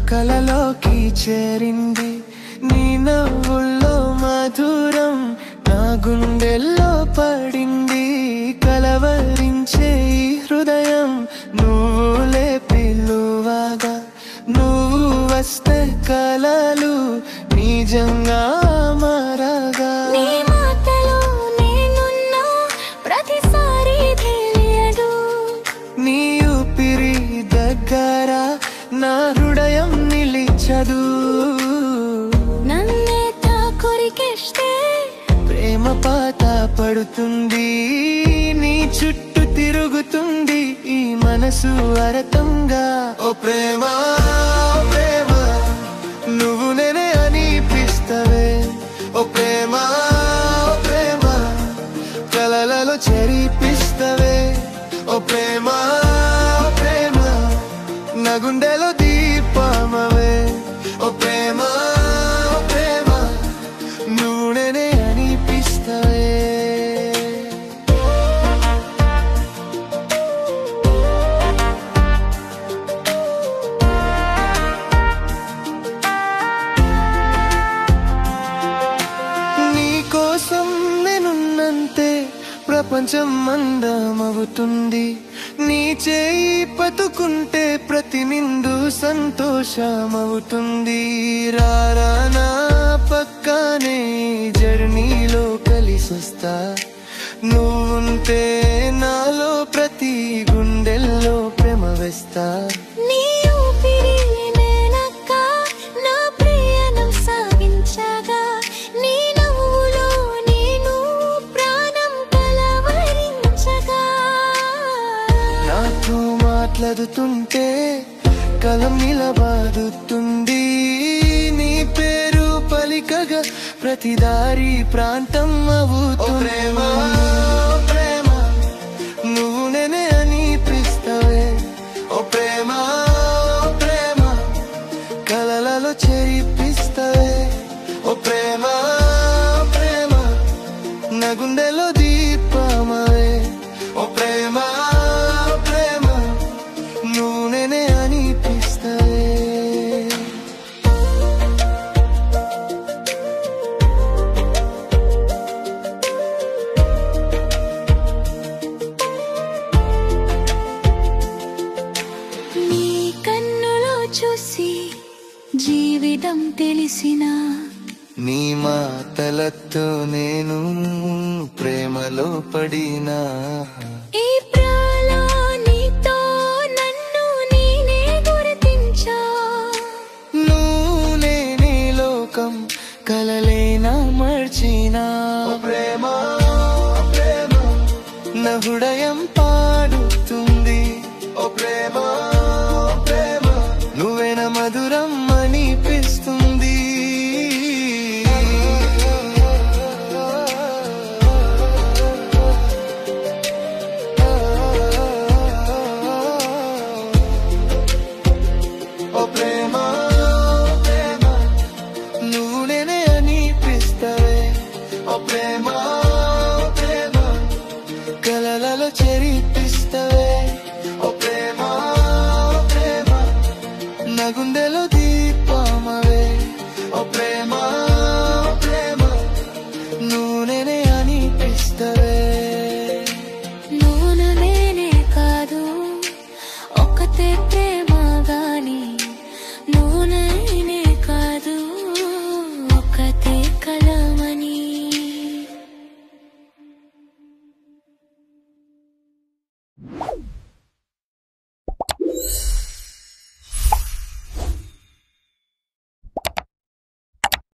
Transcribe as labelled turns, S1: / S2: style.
S1: కలలోకి చేరింది నీ నవ్వుల్లో మధురం నా గుండెల్లో పడింది కలవరించే ఈ హృదయం నువ్వులే పిలువగా నువ్వు వస్తే కలలు నిజంగా మారగా
S2: నీ మాటలో నేనున్నా ప్రతిసారి తెలియదు
S1: నీ ఊపిరి దగ్గర నా హృదయం నిలిచదు
S2: నన్నే తాకొరికిస్తే
S1: ప్రేమ పాత పడుతుంది నీ చుట్టూ తిరుగుతుంది ఈ మనసు అరతంగా ఓ ప్రేమ ఓ ప్రేమ నువ్వు నేనే అనిపిస్తవే ఓ ప్రేమ ఓ ప్రేమ కలలలో చెరిపిస్తవే ఓ ప్రేమ ఓ ప్రేమ నా గుండెలో దీపమవే ఓ ప్రేమ ఓ ప్రేమ నువ్వు నేనే అనిపిస్తవే నీకోసం నేనున్నంతే ప్రపంచం అందమవుతుంది నీ చేయి పట్టుకుంటే ప్రతి నిండు సంతోషమవుతుంది రారా నా పక్కనే జర్నీలో కలిసొస్తా నువ్వుంటే నాలో ప్రతి గుండెల్లో ప్రేమ వేస్తా
S2: నీ ఊపిరి నేనక్క నా ప్రయాణం సాగించగా నీ నవ్వులో నేను ప్రాణం కలవరించగా
S1: నాతో మాట్లాడుతుంటే కలం నిలబడుతుంది నీ పేరు పలికగా ప్రతి దారి ప్రాంతం అవుతుంది ప్రేమ ప్రేమ నువ్వు నేనే అనిపిస్తవే ఓ ప్రేమ ప్రేమ కలలలో చెరిపిస్తవే ఓ ప్రేమ ప్రేమ నా గుండెలో దీపమవే ఓ ప్రేమ ప్రేమ నువ్వు నేనే అనిపిస్తవే
S2: నీ కన్నులో చూసి జీవితం తెలిసిన
S1: నీ మాటలతో నేను ప్రేమలో పడినా
S2: ఈ ప్రాణానితో నన్ను నేనే గుర్తించా
S1: నువ్వు నేనే లోకం కలలేనా మర్చినా ప్రేమ ప్రేమ నా హృదయం పాడుతుంది ఓ ప్రేమ ప్రేమ నువ్వేనా మధురం